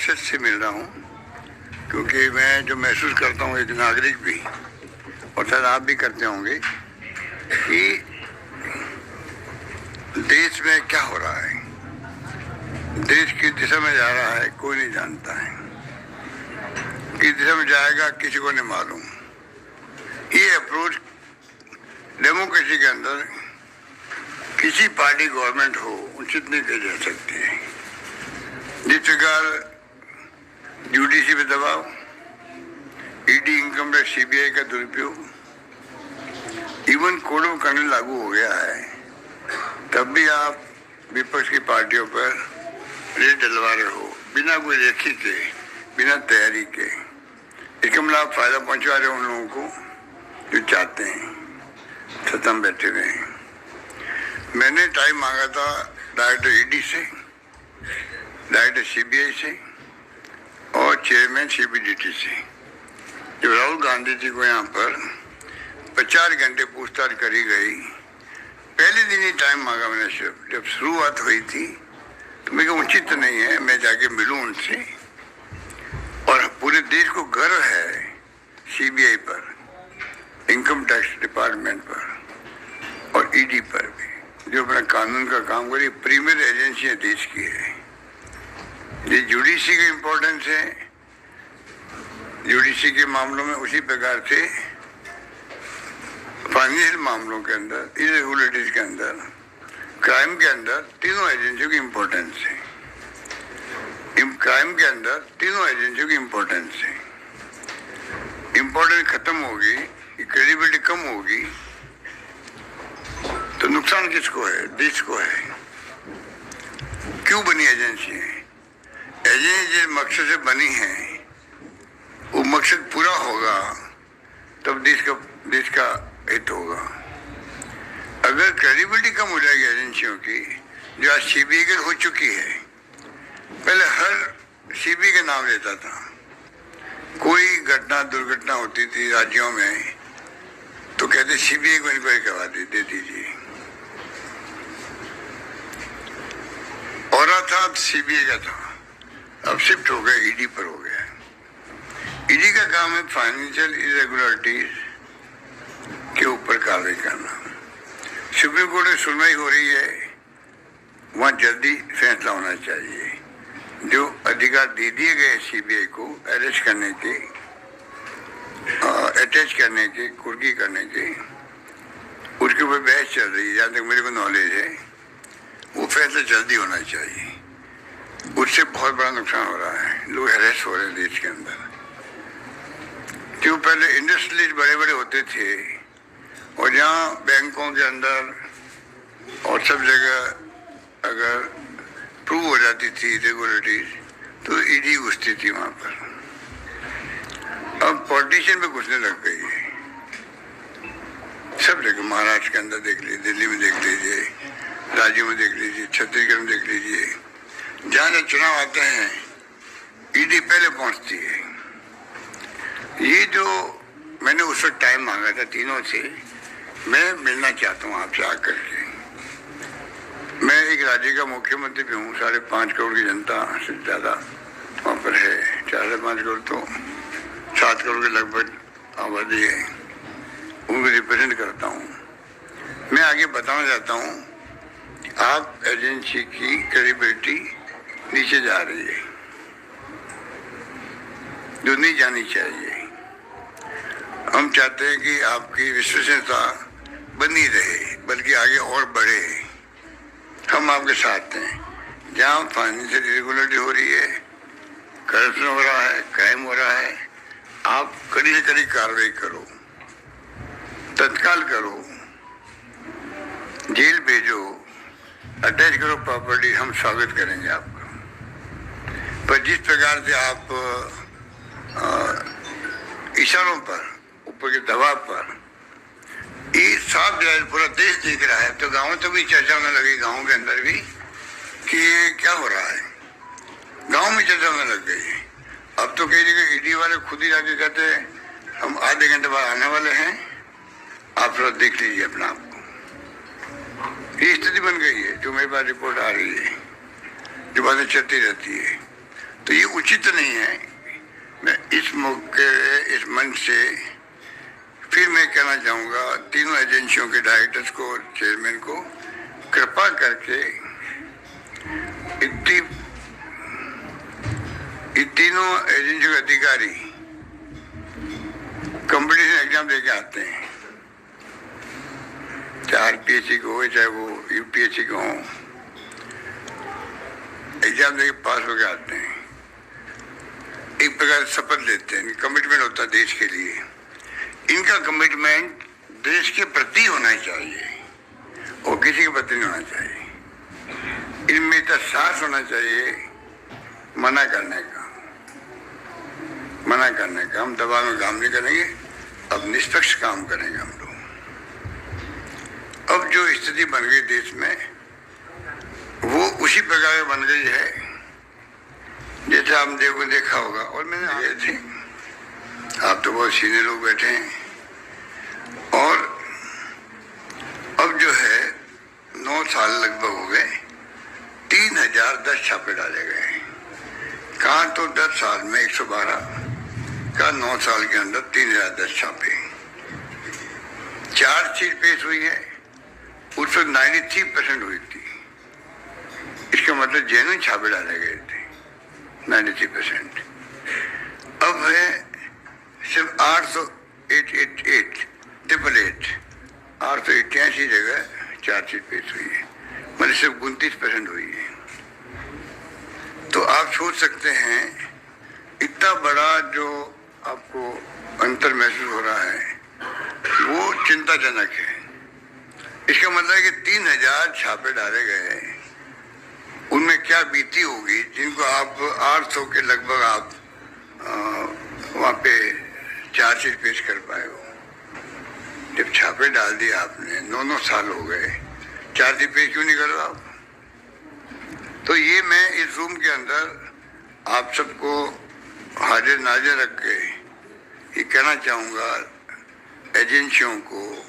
मकसद से मिल रहा हूँ, क्योंकि मैं जो महसूस करता हूँ एक नागरिक भी, और शायद आप भी करते होंगे, कि देश में क्या हो रहा है, देश किस दिशा में जा रहा है कोई नहीं जानता है, किस दिशा में जाएगा किसी को नहीं मालूम। ये अप्रोच डेमोक्रेसी के अंदर किसी पार्टी गवर्नमेंट हो उचित नहीं कही जा सकती है। जिस प्रकार यूडीसी पे दबाव, ईडी, इनकम टैक्स, सीबीआई का दुरुपयोग, इवन कोड ऑफ कंडक्ट लागू हो गया है, तब भी आप विपक्ष की पार्टियों पर रेड डलवा रहे हो बिना कोई रेखी के, बिना तैयारी के। इसका मतलब आप फायदा पहुंचा रहे हो उन लोगों को जो चाहते हैं सत्ता में बैठे हुए हैं। मैंने टाइम मांगा था डायरेक्टर ईडी से, डायरेक्टर सीबीआई से और चेयरमैन सीबीडीटी से। जब राहुल गांधी जी को यहाँ पर 50 घंटे पूछताछ करी गई, पहले दिन ही टाइम मांगा मैंने। जब शुरुआत हुई थी तो मेरे को उचित नहीं है मैं जाके मिलूं उनसे, और पूरे देश को गर्व है सीबीआई पर, इनकम टैक्स डिपार्टमेंट पर और ईडी पर भी, जो अपना कानून का काम करी। प्रीमियर एजेंसियां देश की है। ये जुडिशरी का इम्पोर्टेंस है, जुडिशरी के मामलों में उसी प्रकार से फाइनेंशियल मामलों के अंदर, इरेगुलरिटीज के अंदर, क्राइम के अंदर तीनों एजेंसियों की इम्पोर्टेंस है। क्राइम के अंदर तीनों एजेंसियों की इम्पोर्टेंस है। इम्पोर्टेंस खत्म होगी, क्रेडिबिलिटी कम होगी, तो नुकसान किसको है? देश को है। क्यों बनी एजेंसी है? एजेंसी जिस मकसद से बनी है वो मकसद पूरा होगा तब देश का हित होगा। अगर क्रेडिबिलिटी कम हो जाएगी एजेंसियों की, जो आज सीबीआई की हो चुकी है, पहले हर सीबीआई का नाम लेता था। कोई घटना दुर्घटना होती थी राज्यों में तो कहते सीबीआई को इंक्वायरी करवा दे दीजिए, और था सीबीआई का था, अब शिफ्ट हो गया ईडी पर हो गया। ईडी का काम है फाइनेंशियल इरेगुलरिटीज के ऊपर कार्रवाई करना। सुप्रीम कोर्ट में सुनवाई हो रही है, वहां जल्दी फैसला होना चाहिए। जो अधिकार दे दिए गए सीबीआई को अरेस्ट करने के, अटैच करने के, कुर्की करने के, उसके ऊपर बहस चल रही है। जहाँ तक मेरे को नॉलेज है वो फैसला जल्दी होना चाहिए। उससे बहुत बड़ा नुकसान हो रहा है, लोग हैरेस हो रहे हैं देश के अंदर। क्यों पहले इंडस्ट्रियलिस्ट बड़े बड़े होते थे, और जहाँ बैंकों के अंदर और सब जगह अगर प्रूव हो जाती थी इरेगुलरिटीज तो ईडी घुसती थी वहाँ पर। अब पॉलिटिशियन में घुसने लग गई है सब जगह। महाराष्ट्र के अंदर देख लीजिए, दिल्ली में देख लीजिए, राज्यों में देख लीजिए, छत्तीसगढ़ में देख लीजिए, जहाँ जहाँ चुनाव आते हैं ईडी पहले पहुँचती है। ये जो मैंने उस वक्त टाइम मांगा था तीनों से, मैं मिलना चाहता हूँ आपसे आकर के। मैं एक राज्य का मुख्यमंत्री भी हूँ, 5.5 करोड़ की जनता से ज़्यादा वहाँ पर है, 4.5 करोड़ तो 7 करोड़ के लगभग आबादी है, उनको रिप्रेजेंट करता हूँ। मैं आगे बताना चाहता हूँ कि आप एजेंसी की क्रेडिबिलिटी नीचे जा रही है, जो नहीं जानी चाहिए। हम चाहते हैं कि आपकी विश्वसनीयता बनी रहे, बल्कि आगे और बढ़े। हम आपके साथ हैं। जहाँ फाइनेंशियल इरेगुलरिटी हो रही है, करप्शन हो रहा है, क्राइम हो रहा है, आप कड़ी से कड़ी कार्रवाई करो, तत्काल करो, जेल भेजो, अटैच करो प्रॉपर्टी, हम स्वागत करेंगे आपका। पर जिस प्रकार से आप इशारों पर, ऊपर के दबाव पर, ये साफ जाहिर पूरा देश देख रहा है, तो गाँव तो भी चर्चा होने लगी, गाँव के अंदर भी, कि ये क्या हो रहा है। गाँव में चर्चा होने लग गई। अब तो कई जगह ईडी वाले खुद ही जाके कहते हैं हम आधे घंटे बाद आने वाले हैं, आप थोड़ा देख लीजिए अपना आप को। ये स्थिति बन गई है, जो मेरे पास रिपोर्ट आ रही है, जो बातें चलती रहती है। तो ये उचित नहीं है। मैं इस मौके, इस मंच से फिर मैं कहना चाहूँगा तीनों एजेंसियों के डायरेक्टर्स को, चेयरमैन को, कृपा करके ये तीनों एजेंसियों के अधिकारी कंपटीशन एग्जाम देके आते हैं, चाहे आरपीएससी को हो चाहे वो यूपीएससी को हो, एग्जाम देके पास होके आते हैं। एक प्रकार शपथ लेते हैं, कमिटमेंट होता है देश के लिए। इनका कमिटमेंट देश के प्रति होना चाहिए और किसी के प्रति नहीं होना चाहिए। इनमें इतना साहस होना चाहिए मना करने का। हम दबाव में काम नहीं करेंगे, अब निष्पक्ष काम करेंगे हम लोग। अब जो स्थिति बन गई देश में वो उसी प्रकार की बन गई है जैसे आपने देखा होगा। और मैंने आए थे, आप तो बहुत सीनियर लोग बैठे हैं, और अब जो है 9 साल लगभग हो गए, 3010 छापे डाले गए। कहाँ तो 10 साल में 112 का, 9 साल के अंदर 3010 छापे। चार्जशीट पेश हुई है, उसमें 93% हुई थी। इसका मतलब जेन्युइन छापे डाले गए थे 93%। अब है सिर्फ 888 जगह चार्जशीट पेश हुई है, मतलब सिर्फ 29% हुई है। तो आप सोच सकते हैं इतना बड़ा जो आपको अंतर महसूस हो रहा है वो चिंताजनक है। इसका मतलब है कि 3000 छापे डाले गए, उनमें क्या बीती होगी जिनको आप 800 के लगभग आप वहाँ पे चार्जशीट पेश कर पाए हो। जब छापे डाल दिए आपने, 9 साल हो गए, चार्जशीट पेश क्यों नहीं कर रहे आप? तो ये मैं इस रूम के अंदर आप सबको हाजिर नाजिर रख के ये कहना चाहूँगा, एजेंसियों को,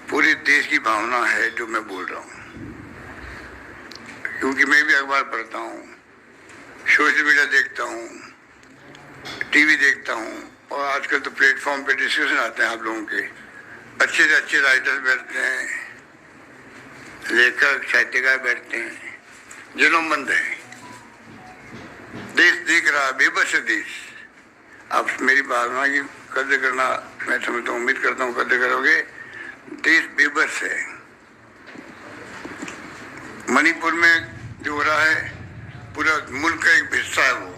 पूरे देश की भावना है जो मैं बोल रहा हूँ, क्योंकि मैं भी अखबार पढ़ता हूँ, सोशल मीडिया देखता हूँ, टीवी देखता हूँ, और आजकल तो प्लेटफॉर्म पे डिस्कशन आते हैं आप लोगों के। अच्छे से अच्छे राइटर बैठते हैं, लेखक साहित्यकार बैठते हैं, जुनूनमंद है। देश देख रहा है, बेबस है देश। आप मेरी भावना की कदर करना, मैं समझता हूँ, उम्मीद करता हूँ कदर करोगे। देश बेबस है। मणिपुर में जो हो रहा है, पूरा मुल्क का एक हिस्सा है, वो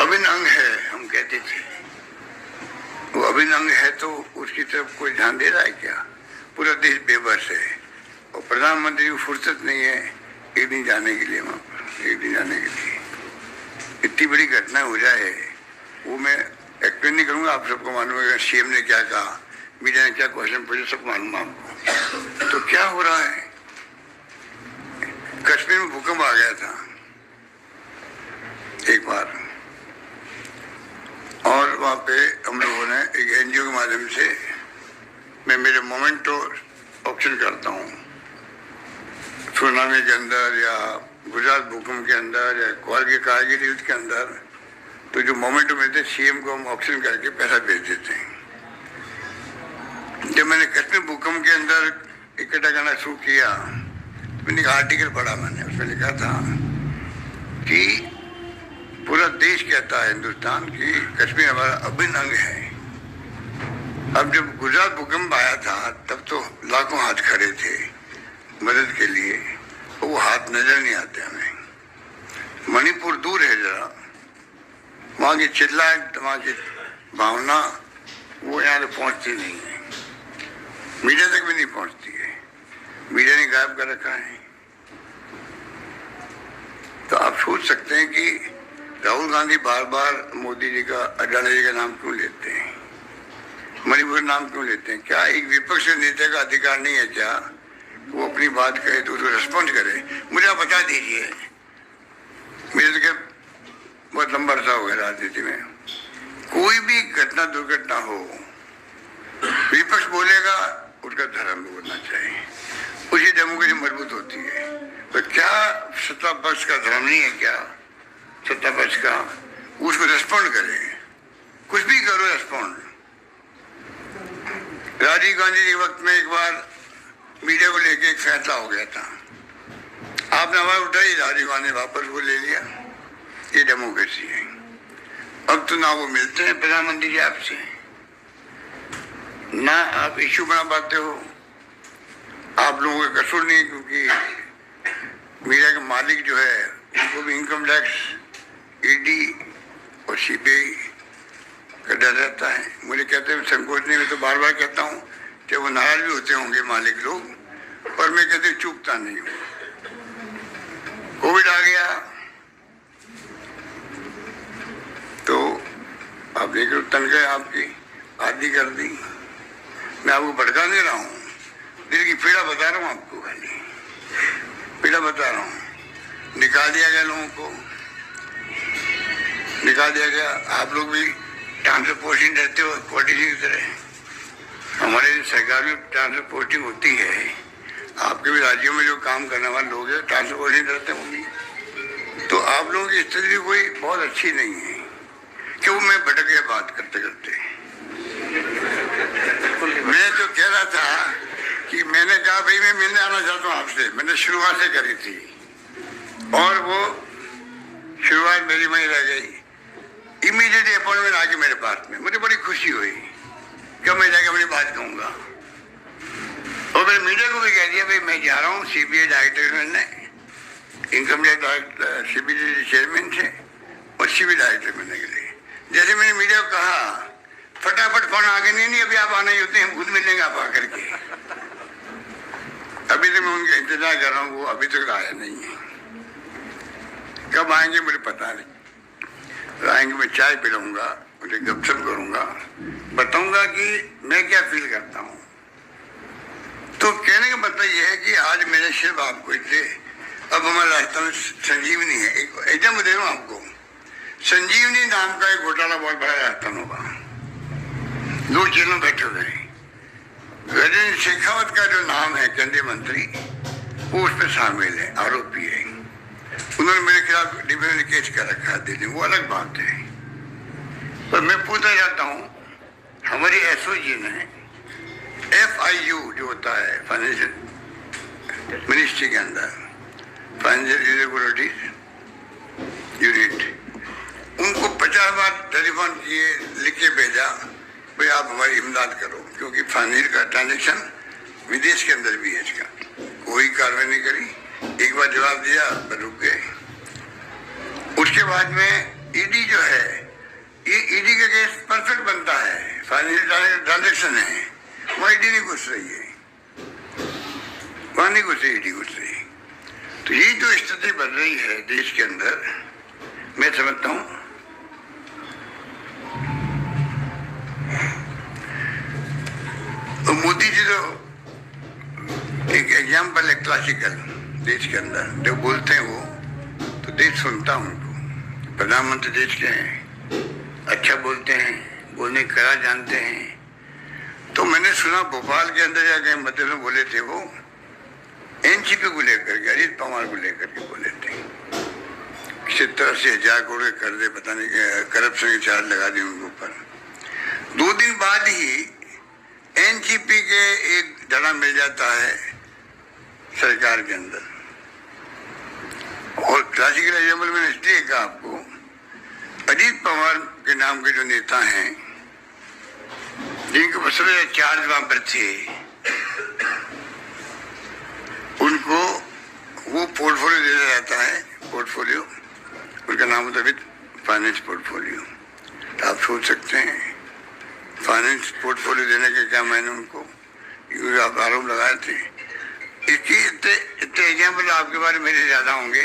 अभिन्न अंग है, हम कहते थे। वो अभिन्न अंग है तो उसकी तरफ कोई ध्यान दे रहा है क्या? पूरा देश बेबस है, और प्रधानमंत्री को फुर्सत नहीं है एक दिन जाने के लिए, वहाँ पर एक दिन जाने के लिए। इतनी बड़ी घटना हो जाए, वो मैं एक्सप्लेन नहीं करूँगा, आप सबको मालूम है सीएम ने क्या कहा, मीडिया ने क्या क्वेश्चन पूछे, सब मालूम आपको। तो क्या हो रहा है? कश्मीर में भूकंप आ गया था एक बार, और वहाँ पे हम लोगों ने एक एनजीओ के माध्यम से, मैं मेरे मोमेंटो ऑप्शन करता हूँ, सुनामी के अंदर या गुजरात भूकंप के अंदर या कारगिल युद्ध के अंदर, तो जो मोमेंटो मिलते सीएम को हम ऑप्शन करके पैसा भेज देते हैं। जब मैंने कश्मीर भूकंप के अंदर इकट्ठा करना शुरू किया, मैंने एक आर्टिकल पढ़ा, मैंने उसमें लिखा था कि पूरा देश कहता है हिंदुस्तान की कश्मीर हमारा अभिन्न अंग है। अब जब गुजरात भूकंप आया था तब तो लाखों हाथ खड़े थे मदद के लिए, वो हाथ नजर नहीं आते हमें। मणिपुर दूर है जरा, वहाँ की चिल्लाहट, वहाँ की भावना वो यहाँ से पहुँचती नहीं है, मीडिया तक भी नहीं पहुँचती है, मीडिया ने गायब कर रखा है। तो आप सोच सकते हैं कि राहुल गांधी बार बार मोदी जी का, अडानी जी का नाम क्यों लेते हैं, मणिपुर नाम क्यों लेते हैं? क्या एक विपक्ष नेता का अधिकार नहीं है क्या वो अपनी बात कहे तो उसको रिस्पॉन्ड करे? मुझे आप बता दीजिए, मेरे तो बहुत लंबा अर्सा हो गया राजनीति में, कोई भी घटना दुर्घटना हो, विपक्ष बोलेगा उसका धर्म बोलना चाहिए, उसी डेमोक्रेसी मजबूत होती है। तो क्या सत्ता पक्ष का धर्म नहीं है क्या सत्ता पक्ष का, उसको रेस्पॉन्ड करे, कुछ भी करो रेस्पॉन्ड। राजीव गांधी के वक्त में एक बार मीडिया को लेके एक फैसला हो गया था, आपने आवाज उठाई, राजीव गांधी वापस वो ले लिया। ये डेमोक्रेसी है। अब तो ना वो मिलते हैं प्रधानमंत्री जी आपसे, ना आप इश्यू बना पाते हो। आप लोगों का कसूर नहीं, क्योंकि मीडिया के मालिक जो है उनको भी इनकम टैक्स, ईडी और सीबीआई का डर रहता है। मुझे कहते हैं संकोच नहीं, मैं तो बार बार कहता हूँ, चाहे वो नाराज भी होते होंगे मालिक लोग, पर मैं कहते चूकता नहीं हूँ। कोविड आ गया तो आप देख रहे हो तनख्वाह आपकी आधी कर दी। मैं आपको भड़का नहीं रहा हूँ, दिल की पीड़ा बता रहा हूँ आपको, खाली पीड़ा बता रहा हूँ। निकाल दिया गया लोगों को, निकाल दिया गया। आप लोग भी ट्रांसफर पोस्टिंग रहते हो पॉलिटिशियन की तरह। हमारे सरकार में ट्रांसफर पोस्टिंग होती है, आपके भी राज्यों में जो काम करने वाले लोग हैं ट्रांसफर पोस्टिंग रहते होंगे। तो आप लोगों की स्थिति कोई बहुत अच्छी नहीं है। क्यों मैं भटक गया बात करते करते। मैं जो कह रहा था कि मैंने कहा भाई मैं मिलने आना चाहता हूँ आपसे, मैंने शुरुआत से करी थी और वो शुरुआत मेरी वहीं रह गई। इमीडिएटली अपॉइंटमेंट आ गई मेरे पास में, मुझे बड़ी खुशी हुई कि मैं जाके अपनी बात कहूँगा। और मैंने मीडिया को भी कह दिया भाई मैं जा रहा हूँ सीबीआई डायरेक्टर ने, इनकम टैक्स सीबीआई चेयरमैन से और सीबीआई डायरेक्टर बनने के लिए। जैसे मैंने मीडिया को कहा, फटाफट फोन आगे नहीं अभी आप आना ही होते हैं, खुद मिलेंगे आप आकर के। अभी तक मैं उनका इंतजार कर रहा हूँ, वो अभी तक आया नहीं है। कब आएंगे मुझे पता नहीं। आएंगे मैं चाय पिलाऊंगा, मुझे गपशप करूंगा, बताऊंगा कि मैं क्या फील करता हूँ। तो कहने का मतलब यह है कि आज मैंने सिर्फ आपको इसलिए, अब हमारे राजस्थान में संजीवनी है, एक एग्जाम दे रहा हूँ आपको। संजीवनी नाम का एक घोटाला बहुत बड़ा राजस्थान होगा, 2 जेलों बैठे हुए हैं। गजेंद्र शेखावत का जो नाम है केंद्रीय मंत्री, वो उस पर शामिल है, आरोपी है। उन्होंने मेरे खिलाफ डिफेंस केस कर रखा है दिल्ली, वो अलग बात है। पर मैं पूछना चाहता हूँ, हमारी एसओजी ने FIU जो होता है फाइनेंशियल मिनिस्ट्री के अंदर, फाइनेंशियल इरेगुलरिटीज यूनिट, उनको 50 बार टेलीफोन किए, लिख के भेजा भाई आप हमारी इमदाद करो, क्योंकि फाइनेंशियल का ट्रांजेक्शन विदेश के अंदर भी है। इसका कोई कार्रवाई नहीं करी। एक बार जवाब दिया पर रुक गए। उसके बाद में ईडी जो है, ये ईडी का केस परफेक्ट बनता है, फाइनेंशियल ट्रांजेक्शन है, वहाँ ईडी नहीं घुस रही है, वहाँ नहीं घुस रही, ईडी घुस रही है। तो ये जो स्थिति बन रही है देश के अंदर, मैं समझता हूँ तो मोदी जी तो एक एग्जाम्पल है क्लासिकल देश के अंदर। जब बोलते हैं वो तो देश सुनता हूँ उनको। प्रधानमंत्री देश के हैं, अच्छा बोलते हैं, बोलने की कला जानते हैं। तो मैंने सुना भोपाल के अंदर या कहीं मध्य में बोले थे वो, एनसीपी को लेकर के, अजीत पवार को लेकर के बोले थे, 70-80 करोड़ के कर्जे, पता नहीं करप्शन के चार्ज लगा दिए उनके ऊपर। 2 दिन बाद ही एनसीपी के एक धड़ा मिल जाता है सरकार के अंदर। और क्लासिकल एग्जाम्पल मैंने इसलिए कहा आपको, अजीत पवार के नाम के जो नेता हैं, जिनके सबसे चार्ज वहां पर थे, उनको वो पोर्टफोलियो दिया जाता है। पोर्टफोलियो उनका नाम होता है फाइनेंस पोर्टफोलियो। तो आप सोच सकते हैं फाइनेंस पोर्टफोलियो देने के क्या मैंने उनको, क्योंकि आप आरोप लगाए थे। इसकी इतने एग्जाम्पल आपके बारे में मेरे ज्यादा होंगे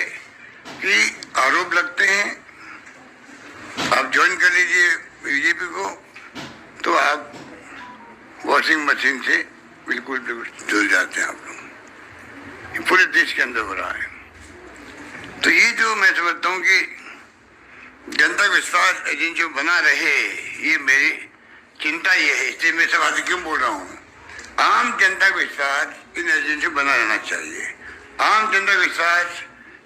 कि आरोप लगते हैं। आप ज्वाइन कर लीजिए बीजेपी को तो आप वॉशिंग मशीन से बिल्कुल जुड़ जाते हैं आप लोग। ये पूरे देश के अंदर हो रहा है। तो ये जो मैं समझता हूँ कि जनता विश्वास एजेंसी बना रहे, ये मेरी चिंता ये है। इसलिए मैं सब आगे क्यों बोल रहा हूँ, आम जनता का विश्वास इन एजेंसी बना रहना चाहिए। आम जनता का विश्वास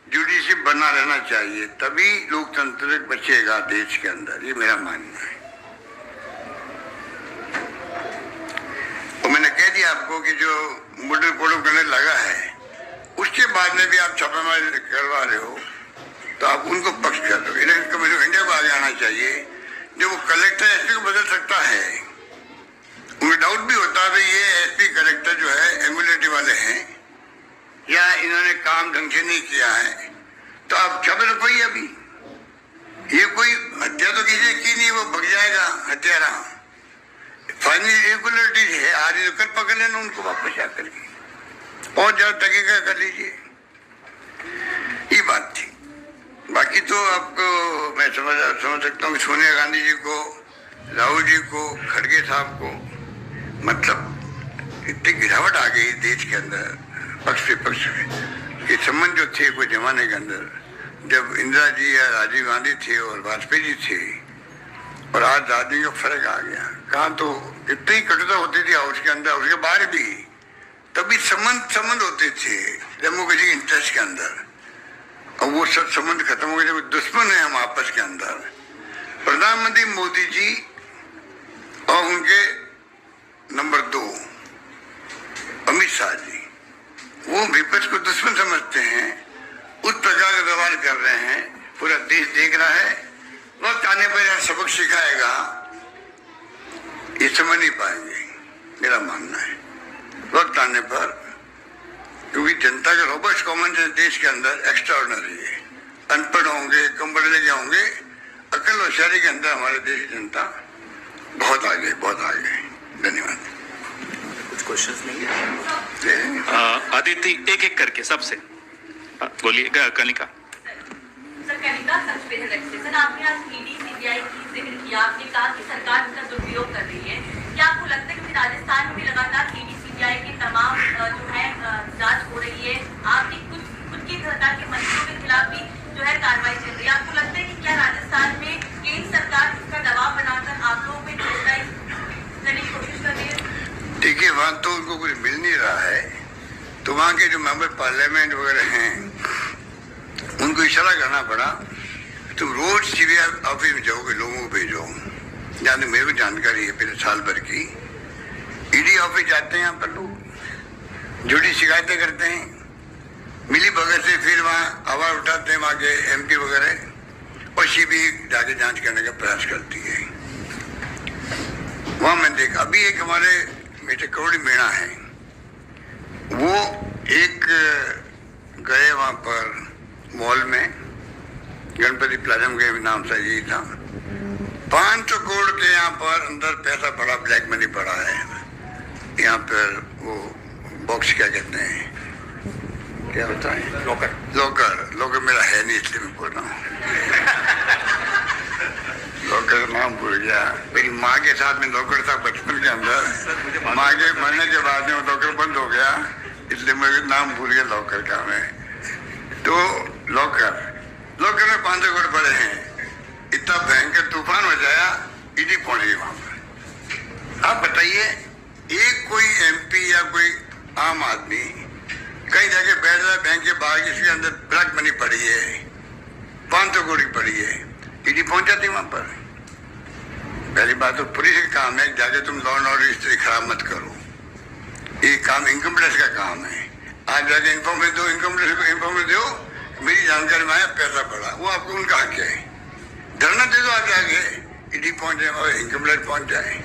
जुडिशरी बना रहना चाहिए, तभी लोकतंत्र बचेगा देश के अंदर, ये मेरा मानना है। और मैंने कह दिया आपको कि जो मॉडल कोड ऑफ कंडक्ट लगा है, उसके बाद में भी आप छापेमारी करवा रहे हो, तो आप उनको पक्ष कर रहे हो। इलेक्शन कमीशन ऑफ इंडिया को आगे आना चाहिए, जो वो कलेक्टर एसपी को बदल सकता है। उन्हें डाउट भी होता है ये एसपी कलेक्टर जो है एमुलेटी वाले हैं या इन्होंने काम ढंग से नहीं किया है, तो आप छापे रखो ही। अभी ये कोई हत्या तो किसी ने की नहीं, वो भग जाएगा हत्यारा। फाइनली इरेगुलरिटीज है, आज तो कल पकड़ लेना उनको वापस आकर के और ज्यादा तरीका कर लीजिए, ये बात थी। बाकी तो आपको मैं समझ सकता हूँ सोनिया गांधी जी को, राहुल जी को, खड़गे साहब को, मतलब इतनी गिरावट आ गई देश के अंदर पक्ष विपक्ष के संबंध जो थे कोई जमाने के अंदर, जब इंदिरा जी या राजीव गांधी थे और वाजपेयी जी थे, और आज आदमी का फर्क आ गया। कहाँ तो इतनी कटुता होती थी हाउस के अंदर, उसके बाहर भी तभी संबंध होते थे डेमोक्रेसी के इंटरेस्ट के अंदर। अब वो सब संबंध खत्म हो गए, दुश्मन है हम आपस के अंदर। प्रधानमंत्री मोदी जी और उनके नंबर 2 अमित शाह जी, वो विपक्ष को दुश्मन समझते हैं, उस प्रकार का व्यवहार कर रहे हैं। पूरा देश देख रहा है, वक्त आने पर यार सबक सिखाएगा, ये समझ नहीं पाएंगे, मेरा मानना है। वक्त आने पर, क्योंकि जनता का रोबस्ट कॉमन सेंस देश के अंदर एक्स्ट्रा ऑर्डिनरी है। अनपढ़ होंगे, कम पढ़े लिखे होंगे, अकल और शहरी के अंदर हमारे देश की जनता बहुत आगे, बहुत आगे। धन्यवाद। कुछ क्वेश्चंस नहीं है? आदित्य एक एक करके सबसे बोलिए। कनिका सर, कनिका सर, आपने आज ईडी सीबीआई की जिक्र किया, आपने कहा कि सरकार इसका दुरुपयोग कर रही है। क्या आपको लगता है कि राजस्थान में भी लगातार ईडी सीबीआई की तमाम जो है जांच हो रही है, आपकी कुछ की सरकार के मंत्रियों के खिलाफ भी जो है कार्रवाई चल रही है, आपको लगता है कि क्या राजस्थान में केंद्र सरकार इसका दबाव बनाकर आप लोगों पे प्रेशराइज करने की कोशिश कर रही है? देखिए, वहाँ तो उनको कुछ मिल नहीं रहा है, तो वहाँ के जो मेंबर पार्लियामेंट वगैरह हैं उनको इशारा करना पड़ा, तुम रोज सीबीआई ऑफिस में जाओगे, लोगों को भेजो। जहाँ तक मेरे को जानकारी है, पिछले साल भर की ईडी ऑफिस जाते हैं, यहाँ पर लोग झूठी शिकायतें करते हैं, मिली भगत से फिर वहाँ आवाज उठाते हैं वहाँ के एमपी वगैरह, और सीबीआई जाके जांच करने का प्रयास करती है। वहाँ मैं देख, अभी एक हमारे बेटे करोड़ी मीणा है, वो एक गए वहाँ पर मॉल में, गणपति प्लाजा के नाम से यही था, 500 करोड़ के यहाँ पर अंदर पैसा पड़ा, ब्लैक मनी पड़ा है। यहाँ पर वो बॉक्स क्या कहते हैं, क्या होता है, लॉकर मेरा है नहीं, इसलिए मैं बोल रहा हूँ। लॉकर का नाम भूल गया। मेरी माँ के साथ में लॉकर था बचपन के अंदर, माँ के मरने के बाद में वो लॉकर बंद हो गया, इसलिए मेरे नाम भूल गया लॉकर का मैं। तो लॉकर में 500 करोड़ पड़े हैं। इतना भयंकर तूफान मचाया, ईडी पहुंच गई वहां पर। आप बताइए, एक कोई एमपी या कोई आम आदमी कहीं जाके बैठ रहा है बैंक के बाहर, किसी अंदर ब्लैक मनी पड़ी है, 500 करोड़ की पड़ी है, ईडी पहुंच जाती वहां पर। पहली बात तो पुलिस का काम है, जाके तुम लॉ एंड ऑर्डर स्थिति खराब मत करो, ये काम इनकम टैक्स का काम है। आज जाके इन्फॉर्मेशन दो, इनकम टैक्स को इन्फॉर्मेशन दो, मेरी जानकारी में आया पैसा पड़ा, वो आपको उनका हक है, धरना दे दो, आगे आगे ईडी पहुंच जाए और इनकम टैक्स पहुंच जाए।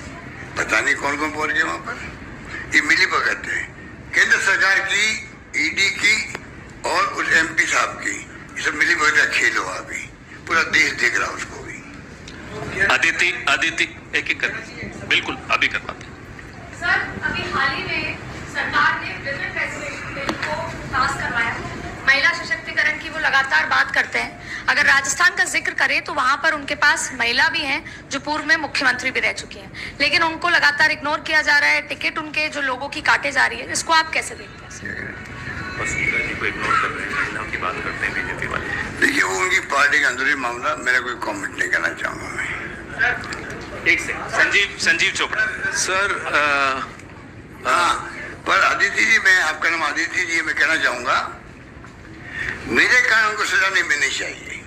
पता नहीं कौन कौन पहुंच गए वहां पर। ये मिली भगत है केंद्र सरकार की, ईडी की और उस एमपी साहब की, ये सब मिली भगत का खेल हुआ। अभी पूरा देश देख रहा उसको भी। आदित्य एक एक कर, बिल्कुल अभी कर पाते। सर, अभी हाल ही में सरकार ने विमेन रेजर्वेशन बिल को पास करवाया, महिला सशक्तिकरण की वो लगातार बात करते हैं। अगर राजस्थान का जिक्र करें तो वहां पर उनके पास महिला भी हैं जो पूर्व में मुख्यमंत्री भी रह चुकी हैं, लेकिन उनको लगातार इग्नोर किया जा रहा है, टिकट उनके जो लोगों की काटे जा रही है। इसको आप कैसे देखते हैं? वसुंधरा जी को इग्नोर कर रहे हैं, महिलाओं की बात करते हैं बीजेपी वाले। देखिए, वो उनकी पार्टी का अंदरूनी मामला, मेरा कोई कमेंट नहीं करना चाहूंगा मैं। एक से संजीव चोपड़ा सर। हाँ, पर आदित्य जी, मैं आपका नाम आदित्य जी, मैं कहना चाहूंगा मेरे कारण उनको सजा नहीं मिलनी चाहिए।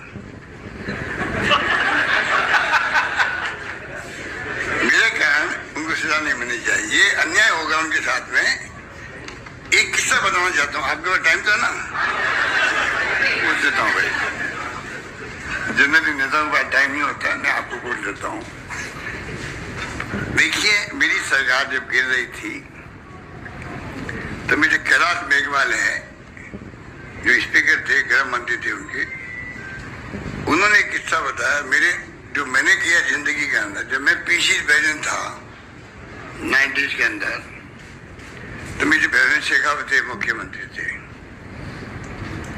मेरे कारण उनको सजा नहीं मिलनी चाहिए, ये अन्याय होगा उनके साथ में। एक किस्सा बताना चाहता हूँ, आपके पास टाइम था ना? पूछ देता हूँ भाई, जनरली नेताओं के पास टाइम नहीं होता है, मैं आपको पूछ देता हूँ। देखिए, मेरी सरकार जब गिर रही थी तो मेरे कैलाश मेघवाल है जो स्पीकर थे, गृह मंत्री थे उनके, उन्होंने एक किस्सा बताया मेरे जो मैंने किया जिंदगी के अंदर। जब मैं पीसी प्रेसिडेंट था 90s के अंदर, तो मेरे प्रेसिडेंट शेखावत थे, मुख्यमंत्री थे।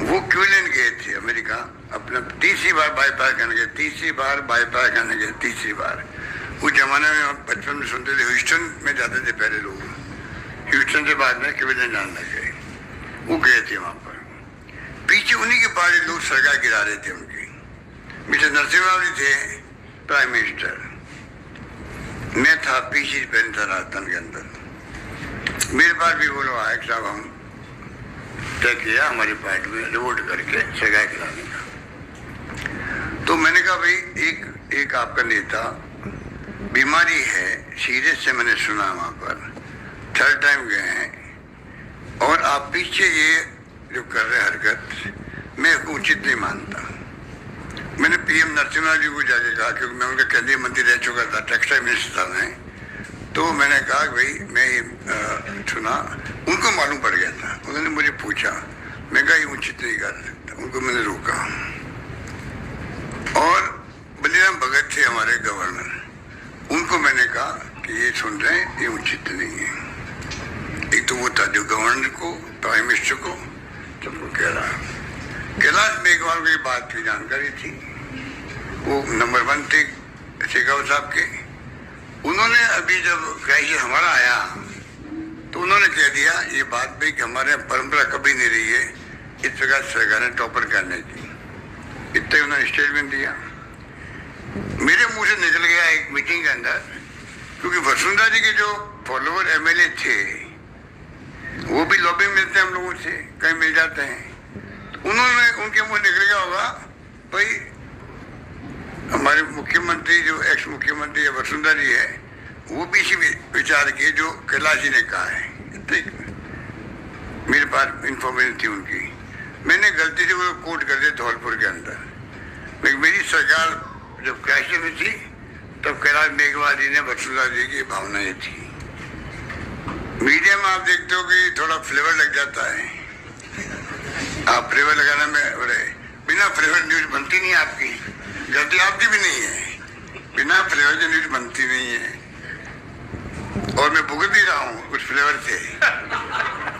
वो क्यूलन गए थे अमेरिका, अपना तीसरी बार बाईपास करने गए, तीसरी बार बाईपास करने गए, तीसरी बार। उस जमाने में हम बचपन में सुनते थे, ह्यूस्टन में जाते थे पहले लोग, ह्यूस्टन से बाद में क्यूलन जानने गए। वो गए थे वहां पर, पीछे उन्हीं के पार्टी लोग सरकार गिरा रहे थे उनकी। मिस्टर नरसिम्हा भी थे प्राइम मिनिस्टर, मैं था पीसी प्रेसिडेंट था राजस्थान के अंदर। मेरे पास भी वो लोग आए, साहब हम तय किया हमारी पार्टी में रिवोट करके सरकार गिराने का। तो मैंने कहा भाई एक आपका नेता बीमारी है, सीरियस से मैंने सुना वहां पर, 3rd टाइम गए हैं, और आप पीछे ये जो कर रहे हरकत मैं उचित नहीं मानता। मैंने पीएम नरसिम्हा जी को जाके कहा, क्योंकि मैं उनका केंद्रीय मंत्री रह चुका था, टेक्सटाइल मिनिस्टर था मैं। तो मैंने कहा भाई मैं सुना, उनको मालूम पड़ गया था, उन्होंने मुझे पूछा, मैं कहा ये उचित नहीं कर सकता, उनको मैंने रोका। और बलिराम भगत थे हमारे गवर्नर, उनको मैंने कहा कि ये सुन रहे हैं, ये उचित नहीं है। एक तो वो था जो गवर्नर को, प्राइम मिनिस्टर को, सबको कह रहा। कैलाश मेघवाल को ये बात की जानकारी थी, वो नंबर 1 थे शेखावत साहब के। उन्होंने अभी जब क्राइसिस हमारा आया तो उन्होंने कह दिया ये बात भी कि हमारे यहाँ परंपरा कभी नहीं रही है इस प्रकार सरकार ने टॉपर करने की। इतना उन्होंने स्टेटमेंट दिया, मेरे मुंह से निकल गया एक मीटिंग के अंदर, क्योंकि वसुंधरा जी के जो फॉलोअर एमएलए थे वो भी लॉबी मिलते हैं हम लोगों से, कहीं मिल जाते हैं। तो उन्होंने उनके मुंह निकल गया होगा भाई हमारे मुख्यमंत्री जो एक्स मुख्यमंत्री वसुंधरा जी है वो भी इसी विचार किए जो कैलाश जी ने कहा है। ठीक, मेरे पास इंफॉर्मेशन थी उनकी, मैंने गलती से वो कोट कर दिया धौलपुर के अंदर। मेरी सरकार जब क्राइसिस में थी तब कैलाश मेघवाल जी ने वसुंधरा जी की भावनाएं थी। मीडिया में आप देखते हो कि थोड़ा फ्लेवर लग जाता है, आप फ्लेवर लगाने में बड़े, बिना फ्लेवर न्यूज बनती नहीं, आपकी गलती आपकी भी नहीं है, बिना फ्लेवर की न्यूज बनती नहीं है। और मैं भुगत भी रहा हूँ कुछ फ्लेवर से।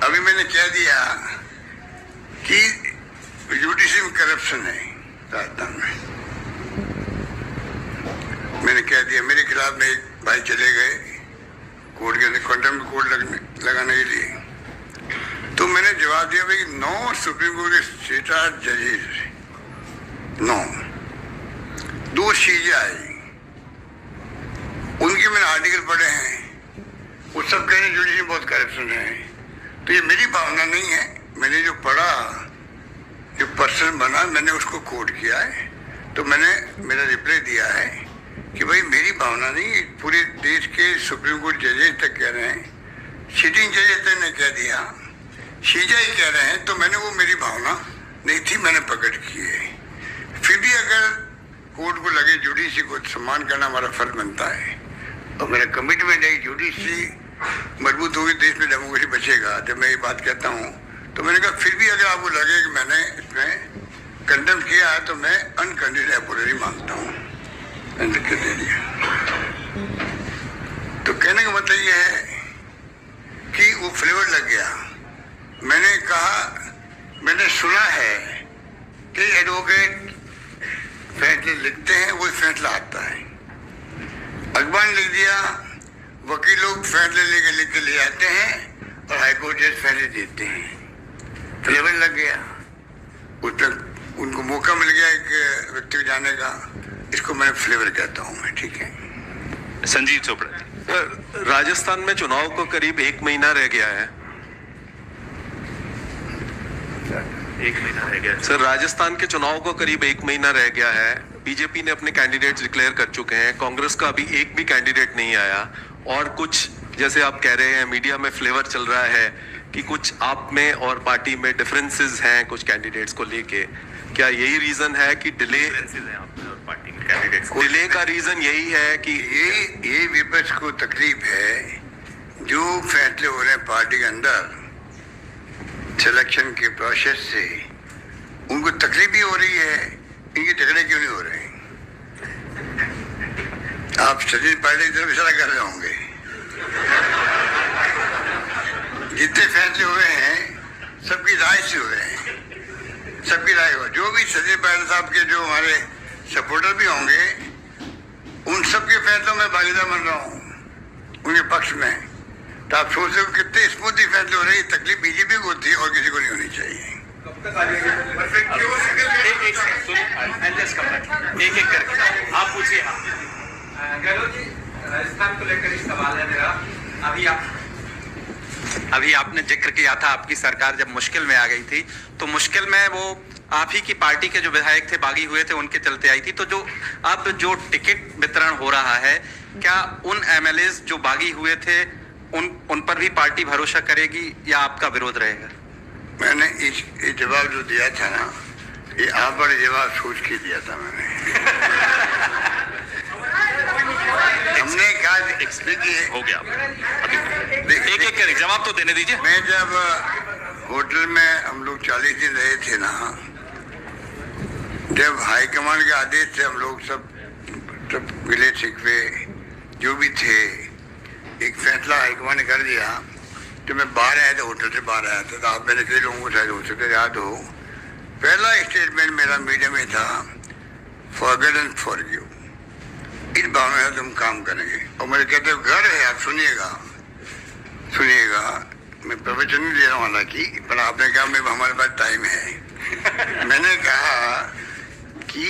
अभी मैंने कह दिया कि जुडिशरी में करप्शन है राजस्थान में, मैंने कह दिया। मेरे खिलाफ में एक भाई चले गए कोर्ट के अंदर, कंटेम्प्ट कोर्ट लगाने के लिए, तो मैंने जवाब दिया भाई 9 सुप्रीम कोर्ट के सीटार जजेस, 9, 2 सीजीआई, उनके मैंने आर्टिकल पढ़े हैं, वो सब कह रहे जुडिशरी में बहुत करप्शन है। तो ये मेरी भावना नहीं है, मैंने जो पढ़ा, जो पर्सन बना, मैंने उसको कोट किया है। तो मैंने मेरा रिप्लाई दिया है कि भाई मेरी भावना नहीं, पूरे देश के सुप्रीम कोर्ट जजेस तक कह रहे हैं, सिटिंग जजेस तक ने कह दिया, सीजीआई कह रहे हैं, तो मैंने वो मेरी भावना नहीं थी, मैंने प्रकट की है। फिर भी अगर कोर्ट को लगे जुडिशरी को सम्मान करना हमारा फर्ज बनता है, और मेरा कमिटमेंट है जुडिशरी मजबूत होगी, देश में डेमोक्रेसी बचेगा। जब मैं ये बात कहता हूँ तो मैंने कहा फिर भी अगर आपको लगे कि मैंने इसमें कंडेम किया है तो मैं अनकंडीशनल अपॉलॉजी मांगता हूँ, लिख के दे दिया। तो कहने का मतलब ये है कि वो फ्लेवर लग गया। मैंने कहा, मैंने सुना है कि एडवोकेट फैसले लिखते हैं, वो फैसला आता है। अखबार लिख दिया, वकील लोग फैसले लेके लिख के ले आते हैं और हाईकोर्ट जज फैसले देते हैं। फ्लेवर लग गया, उस तक उनको मौका मिल गया एक व्यक्ति को जाने का, इसको मैं फ्लेवर कहता हूँ मैं। ठीक है, संजीव चोपड़ा। राजस्थान में चुनाव को करीब 1 महीना रह गया है। एक महीना रह गया। सर, राजस्थान के चुनाव को करीब 1 महीना रह गया है। बीजेपी ने अपने कैंडिडेट्स डिक्लेयर कर चुके हैं, कांग्रेस का अभी एक भी कैंडिडेट नहीं आया, और कुछ जैसे आप कह रहे हैं मीडिया में फ्लेवर चल रहा है कि कुछ आप में और पार्टी में डिफरेंसेस हैं कुछ कैंडिडेट्स को लेके। क्या यही रीजन है कि डिले का रीजन यही है कि ये विपक्ष को तकलीफ है, जो फैसले हो रहे हैं पार्टी के अंदर सिलेक्शन के प्रोसेस से, उनको तकलीफ भी हो रही है, इनके झगड़े क्यों नहीं हो रहे हैं? आप सचिन पायलट की तरफ इशारा कर रहे होंगे। जितने फैसले हुए हैं सबकी राय से हुए हैं, सबकी राय हो, जो भी सचिन पायलट साहब के जो हमारे सपोर्टर भी होंगे, उन सबके फैसलों में भागीदार बन रहा हूँ उनके पक्ष में। तो आप सोच रहे हो कितने स्मूथली फैसले हो रहे हैं। तकलीफ बीजेपी को होती है और किसी को नहीं होनी चाहिए। एक एक करके आप पूछिए। गहलोत जी, राजस्थान को लेकर एक सवाल है मेरा। अभी आपने जिक्र किया था आपकी सरकार जब मुश्किल में आ गई थी, तो मुश्किल में वो आप ही की पार्टी के जो विधायक थे बागी हुए थे, उनके चलते आई थी। तो जो अब जो टिकट वितरण हो रहा है, क्या उन एमएलए जो बागी हुए थे उन पर भी पार्टी भरोसा करेगी या आपका विरोध रहेगा? मैंने इस जवाब जो दिया था ना, ये आप बड़े जवाब सोच के दिया था मैंने। हमने कहा देखिए, हो गया। अभी एक एक करके जवाब तो देने दीजिए। मैं जब होटल में हम लोग 40 दिन रहे थे ना, जब हाईकमान के आदेश से हम लोग सब गिले शिकवे जो भी थे, एक फैसला हाईकमान ने कर दिया। जब मैं बाहर आया था, होटल से बाहर आया था, तो आप मैंने कई लोगों को शायद हो सकता याद हो, पहला स्टेटमेंट मेरा मीडिया में था, फॉरगेट एंड फॉरगिव। इस भावना से हम काम करेंगे। और मेरे कहते घर है, आप सुनिएगा, मैं प्रवचन नहीं दे रहा हूँ हालांकि, पर आपने कहा मैं हमारे पास टाइम है। मैंने कहा कि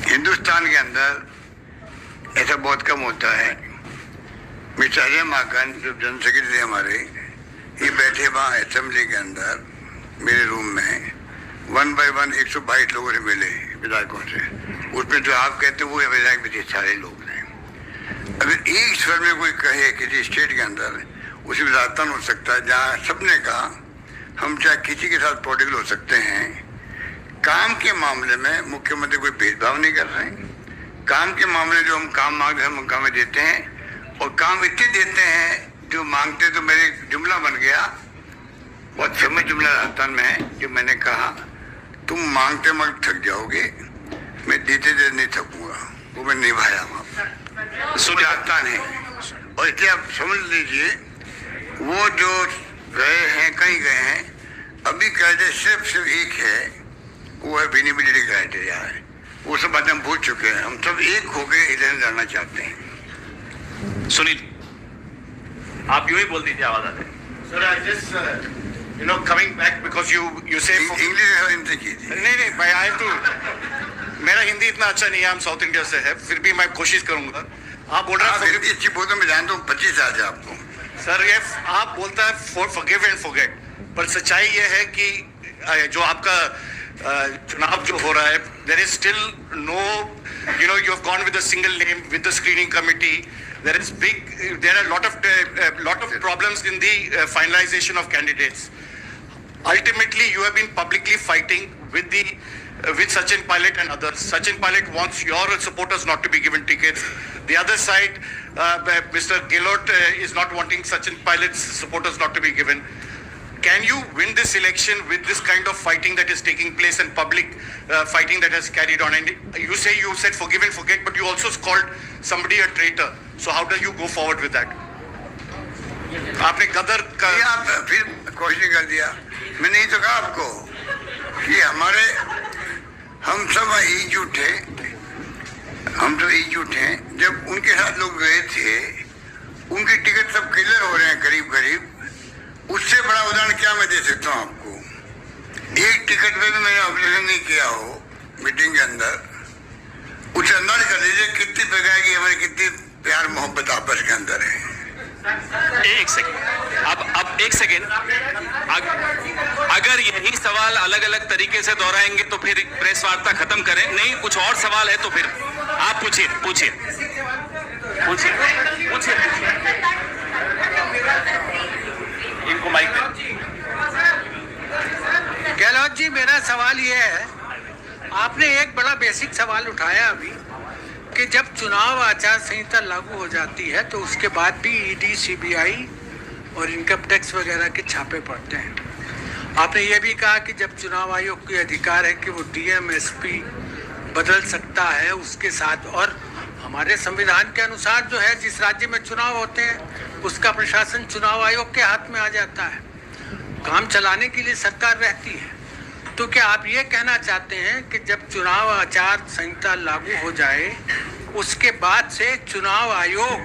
हिंदुस्तान के अंदर ऐसा बहुत कम होता है। मिस्टर अजय माकन जो जनरल सेक्रेटरी थे हमारे, ये बैठे वहाँ असेंबली के अंदर मेरे रूम में 1 by 1 122 लोगों से मिले विधायकों से। उसमें जो आप कहते हैं वो विधायक भी थे, सारे लोग हैं। अगर एक स्वर में कोई कहे किसी स्टेट के अंदर, उसमें राजस्थान हो सकता है जहाँ सबने कहा हम चाहे किसी के साथ पॉलिटिकल हो सकते हैं। काम के मामले में मुख्यमंत्री कोई भेदभाव नहीं कर रहे हैं। काम के मामले जो हम काम मांगते हैं हम काम में देते हैं, और काम इतने देते हैं जो मांगते। तो मेरे जुमला बन गया, बहुत फेमस जुमला राजस्थान में है, जो मैंने कहा तुम मांगते मांगते थक जाओगे, मैं देते देते नहीं थकूंगा। वो मैं निभाया वहाँ राजस्थान है। और इसलिए आप समझ लीजिए, वो जो गए हैं कहीं गए हैं, अभी क्राइटेरिया सिर्फ एक है, वो है विनिबिलिटी क्राइटेरिया है। वो सब बातें हम भूल चुके हैं। हम सब एक होकर इधर जाना चाहते हैं। सुनील, आप यूं ही बोल दीजिए, आवाज आते। Sir, I just coming back because you say English Hindi कीजिए। नहीं भाई, I have to, मेरा हिंदी इतना अच्छा नहीं है, हम साउथ इंडिया से है, फिर भी मैं कोशिश करूंगा। आप बोल रहे हैं हिंदी अच्छी बोलते, मैं जानता हूँ 25 साल से आपको। सर, ये आप बोलता है forgive and forget, पर सच्चाई ये है कि जो आपका चुनाव जो हो रहा है, there is still no, you have gone with a single name with the screening committee. There are a lot of problems in the finalization of candidates. Ultimately, you have been publicly fighting with Sachin Pilot and others. Sachin Pilot wants your supporters not to be given tickets. The other side, Mr. Gillot is not wanting Sachin Pilot's supporters not to be given. Can you win this election with this kind of fighting that is taking place and public fighting that has carried on? And you said forgive and forget, but you also called somebody a traitor. So how do you go forward with that? आपने गदर का आप फिर कोशिश कर दिया। मैंने नहीं तो कहा आपको कि हम सब एकजुट हैं। जब उनके साथ लोग गए थे, उनके टिकट सब क्लियर हो रहे हैं करीब। उससे बड़ा उदाहरण क्या मैं दे सकता हूँ आपको? एक टिकट पे भी मैंने ऑपरेशन नहीं किया हो मीटिंग के अंदर, उसे अंदाज कर लीजिए कितनी प्रकार की हमारी कितनी प्यार मोहब्बत आपस के अंदर है। एक सेकंड, अब एक सेकेंड, अगर यही सवाल अलग अलग तरीके से दोहराएंगे तो फिर प्रेस वार्ता खत्म करें। नहीं, कुछ और सवाल है तो फिर आप पूछिए पूछिए पूछिए पूछिए इनको माइक दें। गहलोत जी, मेरा सवाल ये है, आपने एक बड़ा बेसिक सवाल उठाया अभी कि जब चुनाव आचार संहिता लागू हो जाती है तो उसके बाद भी ईडी, सीबीआई और इनकम टैक्स वगैरह के छापे पड़ते हैं। आपने ये भी कहा कि जब चुनाव आयोग के अधिकार है कि वो डीएम, एसपी बदल सकता है उसके साथ, और हमारे संविधान के अनुसार जो है जिस राज्य में चुनाव होते हैं उसका प्रशासन चुनाव आयोग के हाथ में आ जाता है, काम चलाने के लिए सरकार रहती है। तो क्या आप ये कहना चाहते हैं कि जब चुनाव आचार संहिता लागू हो जाए उसके बाद से चुनाव आयोग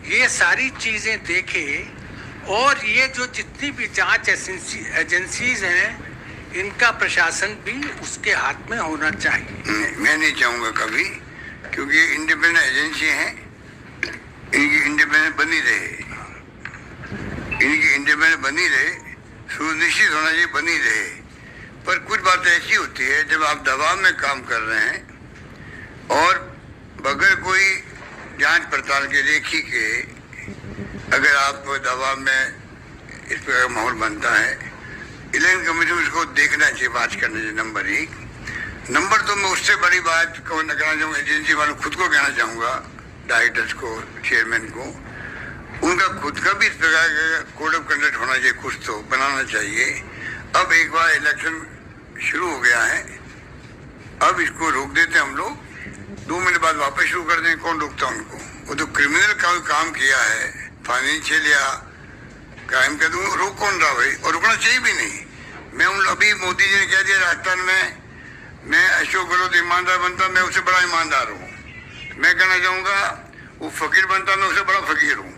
ये सारी चीजें देखे और ये जो जितनी भी जांच एजेंसीज हैं इनका प्रशासन भी उसके हाथ में होना चाहिए? मैं नहीं चाहूँगा कभी, क्योंकि इंडिपेंडेंट एजेंसी हैं, इनकी इंडिपेंडेंट बनी रहे, इनकी इंडिपेंडेंट बनी रहे, सुनिश्चित होना चाहिए बनी रहे। पर कुछ बातें ऐसी होती है जब आप दबाव में काम कर रहे हैं और बगैर कोई जांच पड़ताल के रेखी के अगर आप दबाव में इस प्रकार का माहौल बनता है, इलेक्शन कमीशन उसको देखना चाहिए, बात करना चाहिए। नंबर एक। नंबर दो, मैं उससे बड़ी बात को न कहना चाहूँगा, एजेंसी वालों खुद को कहना चाहूँगा, डायरेक्टर्स को, चेयरमैन को, उनका खुद का भी इस प्रकार का कोड ऑफ कंडक्ट होना चाहिए, कुछ तो बनाना चाहिए। अब एक बार इलेक्शन शुरू हो गया है, अब इसको रोक देते हैं हम लोग, 2 महीने बाद वापस शुरू कर दें, कौन रोकता उनको? वो तो क्रिमिनल का काम किया है, फाइनेंशियल या क्राइम का, तो रोक कौन रहा भाई? और रुकना चाहिए भी नहीं। मैं अभी मोदी जी ने कह दिया राजस्थान में मैं अशोक गहलोत ईमानदार बनता, मैं उससे बड़ा ईमानदार हूँ। मैं कहना चाहूँगा वो फकीर बनता, मैं उससे बड़ा फकीर हूँ।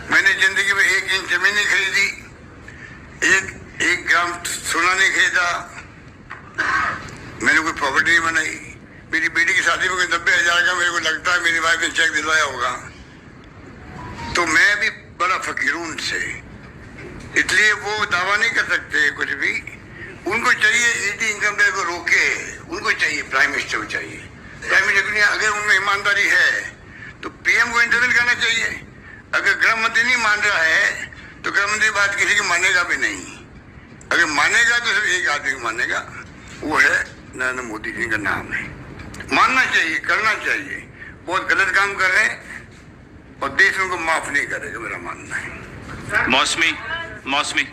मैंने जिंदगी में 1 इंच जमीन नहीं खरीदी, एक ग्राम सोना नहीं खरीदा, मैंने कोई प्रॉपर्टी नहीं बनाई। मेरी बेटी की शादी में 90,000 का मेरे को लगता है मेरी वाइफ ने चेक दिलवाया होगा, तो मैं भी बड़ा फकीर हूँ उनसे। इसलिए वो दावा नहीं कर सकते कुछ भी। उनको चाहिए ईडी, इनकम टैक्स को रोके, उनको चाहिए, प्राइम मिनिस्टर को चाहिए। प्राइम मिनिस्टर को, अगर उनमें ईमानदारी है तो पीएम को इंटरव्यू करना चाहिए। अगर गृह मंत्री नहीं मान रहा है तो गृह मंत्री बात किसी की मानेगा भी नहीं। अगर मानेगा तो सिर्फ एक आदमी को मानेगा, वो है नरेंद्र मोदी जी का नाम है। मानना चाहिए, करना चाहिए। बहुत गलत काम कर रहे हैं और देश उनको माफ नहीं करेगा, मेरा मानना है। मौसमी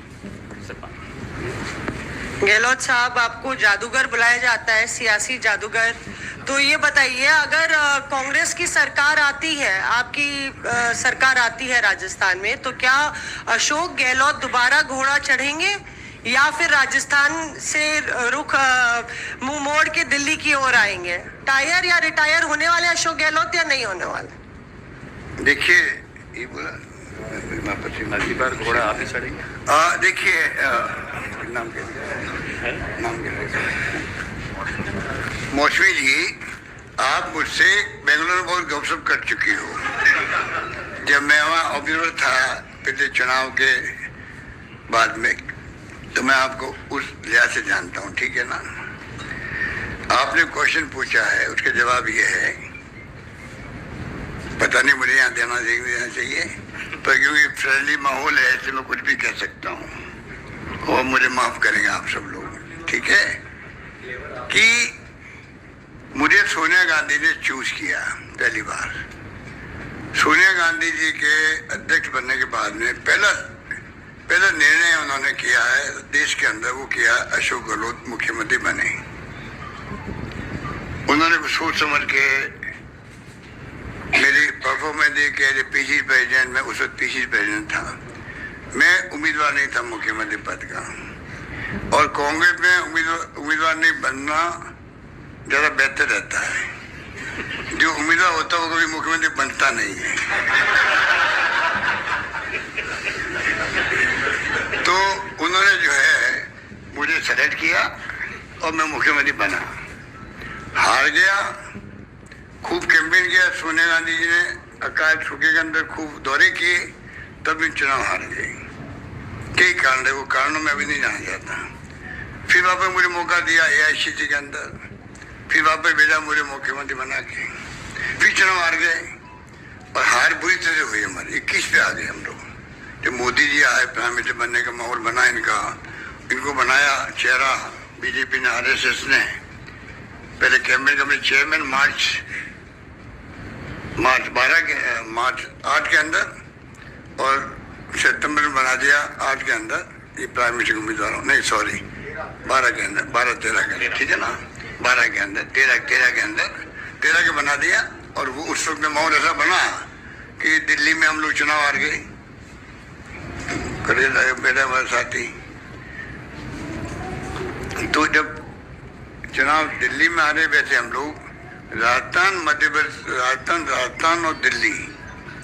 गहलोत साहब, आपको जादूगर बुलाया जाता है, सियासी जादूगर। तो ये बताइए, अगर कांग्रेस की सरकार आती है, आपकी सरकार आती है राजस्थान में, तो क्या अशोक गहलोत दोबारा घोड़ा चढ़ेंगे या फिर राजस्थान से रुख मुंह मोड़ के दिल्ली की ओर आएंगे? टायर या रिटायर होने वाले अशोक गहलोत या नहीं होने वाले? देखिए, ये बोला बार घोड़ा आप ही चढ़ेंगे। देखिए, नाम क्या मौसमी जी, आप मुझसे बेंगलुरु में बहुत गपशप कर चुकी हो। जब मैं वहाँ ऑब्जर्वर था पिछले चुनाव के बाद में, तो मैं आपको उस लिहाज से जानता हूँ, ठीक है ना? आपने क्वेश्चन पूछा है, उसका जवाब ये है, पता नहीं मुझे यहाँ देना चाहिए, पर क्योंकि फ्रेंडली माहौल है इसलिए मैं कुछ भी कह सकता हूँ और मुझे माफ करेंगे आप सब लोग, ठीक है? कि मुझे सोनिया गांधी ने चूज किया पहली बार। सोनिया गांधी जी के अध्यक्ष बनने के बाद में पहला निर्णय उन्होंने किया है देश के अंदर, वो किया अशोक गहलोत मुख्यमंत्री बने। उन्होंने कुछ सोच समझ के मेरी परफॉर्मेंस देख के पीसी प्रेसिडेंट, मैं उस वक्त पीसी प्रेसिडेंट था, मैं उम्मीदवार नहीं था मुख्यमंत्री पद का, और कांग्रेस में उम्मीदवार नहीं बनना ज़्यादा बेहतर रहता है। जो उम्मीदवार होता है वो कभी मुख्यमंत्री बनता नहीं है। तो उन्होंने जो है मुझे सेलेक्ट किया और मैं मुख्यमंत्री बना। हार गया, खूब कैंपेन किया। सोनिया गांधी जी ने अकाल सूखे के अंदर खूब दौरे किए, तब भी चुनाव हार गए। कई कारण है, वो कारणों में अभी नहीं जाना चाहता। फिर वहाँ पर मुझे मौका दिया AICC के अंदर, फिर वहाँ पर भेजा मुझे मुख्यमंत्री बना के, फिर चुनाव हार गए और हार बुरी तरह से हुई हमारी। 21 पे आ गए हम लोग। जब मोदी जी आए, प्राइम मिनिस्टर बनने का माहौल बना इनको बनाया चेहरा बीजेपी ने, RSS ने। पहले कैबिनेट कमेटी चेयरमैन मार्च 8 के अंदर और सितंबर में बना दिया 8 के अंदर ये प्राइम मिनिस्टर उम्मीदवार, नहीं सॉरी 12 के अंदर, 12-13 के अंदर, ठीक है ना, 12 के अंदर, 13 के अंदर, 13 के बना दिया। और वो उस वक्त में माहौल ऐसा बना कि दिल्ली में हम लोग चुनाव हार गए। मेरा हमारे साथी, तो जब चुनाव दिल्ली में आ रहे वैसे हम लोग राजस्थान, मध्य प्रदेश, राजस्थान और दिल्ली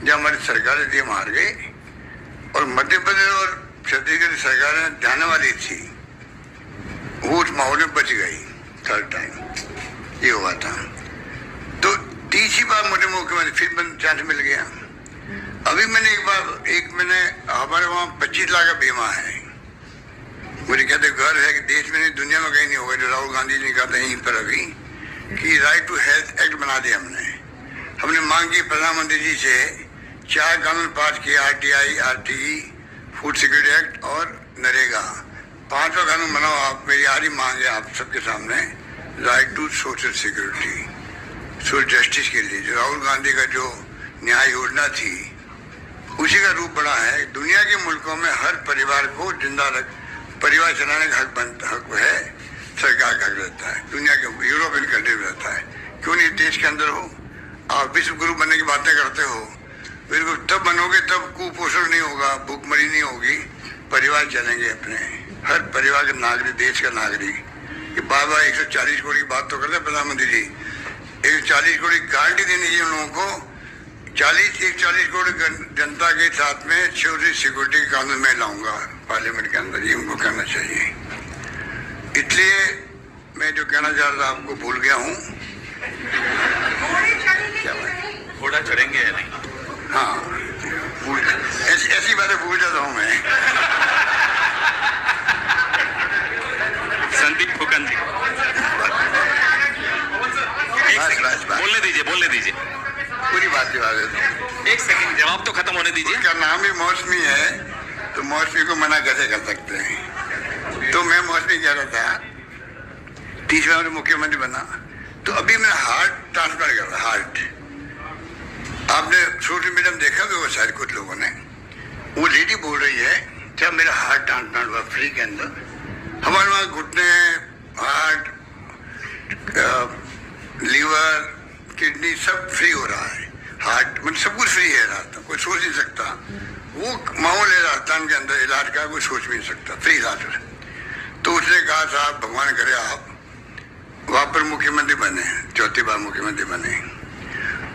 जब हमारी सरकारें थी हम हार गए। और मध्य प्रदेश और छत्तीसगढ़ की सरकारें जाने वाली थी, वो उस माहौल में बच गई। थर्ड टाइम ये हुआ था। तो तीसरी बार मुझे मुख्यमंत्री फिर चांस मिल गया। अभी मैंने हमारे वहाँ 25 लाख का बीमा है। मुझे कहते घर है कि देश में नहीं, दुनिया में कहीं नहीं होगा। जो राहुल गांधी जी ने कहा था यहीं पर अभी कि राइट टू हेल्थ एक्ट बना दिया हमने मांग की प्रधानमंत्री जी से। 4 कानून पास किए, RTI, RTE, food security act और नरेगा। 5वां कानून बनाओ आप। मेरी हारी मांग है आप सबके सामने, right to social security, social justice के लिए। जो राहुल गांधी का जो न्याय योजना थी उसी का रूप बड़ा है। दुनिया के मुल्कों में हर परिवार को जिंदा रख, परिवार चलाने का हक है, सरकार का हक रहता है। दुनिया के यूरोपियन कंट्री में रहता है, क्यों नहीं देश के अंदर हो। आप विश्व गुरु बनने की बातें करते हो, बिल्कुल तब बनोगे तब कुपोषण नहीं होगा, भूखमरी नहीं होगी, परिवार चलेंगे अपने। हर परिवार के नागरिक, देश का नागरिक। कि बाबा 140 करोड़ की बात तो करते हैं प्रधानमंत्री जी, 140 करोड़ की गारंटी देनी चाहिए उन लोगों को। 140 करोड़ जनता के साथ में सोशल सिक्योरिटी का कानून मैं लाऊंगा पार्लियामेंट के अंदर, ये उनको कहना चाहिए। इसलिए मैं जो कहना चाह रहा था आपको भूल गया हूँ। घोड़ा चढ़ेंगे या नहीं? हाँ, ऐसी बातें भूल जाता हूँ मैं। संदीप फुकन जी, बोलने दीजिए पूरी बात की बात है। एक सेकंड, जवाब तो खत्म होने दीजिए। उसका नाम ही मौसमी है, तो मौसमी को मना कैसे कर सकते हैं। तो मैं मौसमी कह रहा था 30 बार मुख्यमंत्री बना, तो अभी मैं हार्ट ट्रांसप्लांट कर रहा। हार्ट आपने सोशल मीडिया में देखा होगा शायद कुछ लोगों ने, वो लेडी बोल रही है जब मेरा हार्ट ट्रांसप्लांट हुआ फ्री के अंदर, हमारे वहाँ घुटने, हार्ट, लीवर, किडनी सब फ्री हो रहा है। हार्ट मतलब सब कुछ फ्री है राजस्थान, कोई सोच नहीं सकता। वो माहौल है राजस्थान के अंदर इलाज का, कोई सोच भी नहीं सकता, फ्री इलाज है। तो उसने कहा साहब भगवान करे आप वहाँ पर मुख्यमंत्री बने, 4थी बार मुख्यमंत्री बने।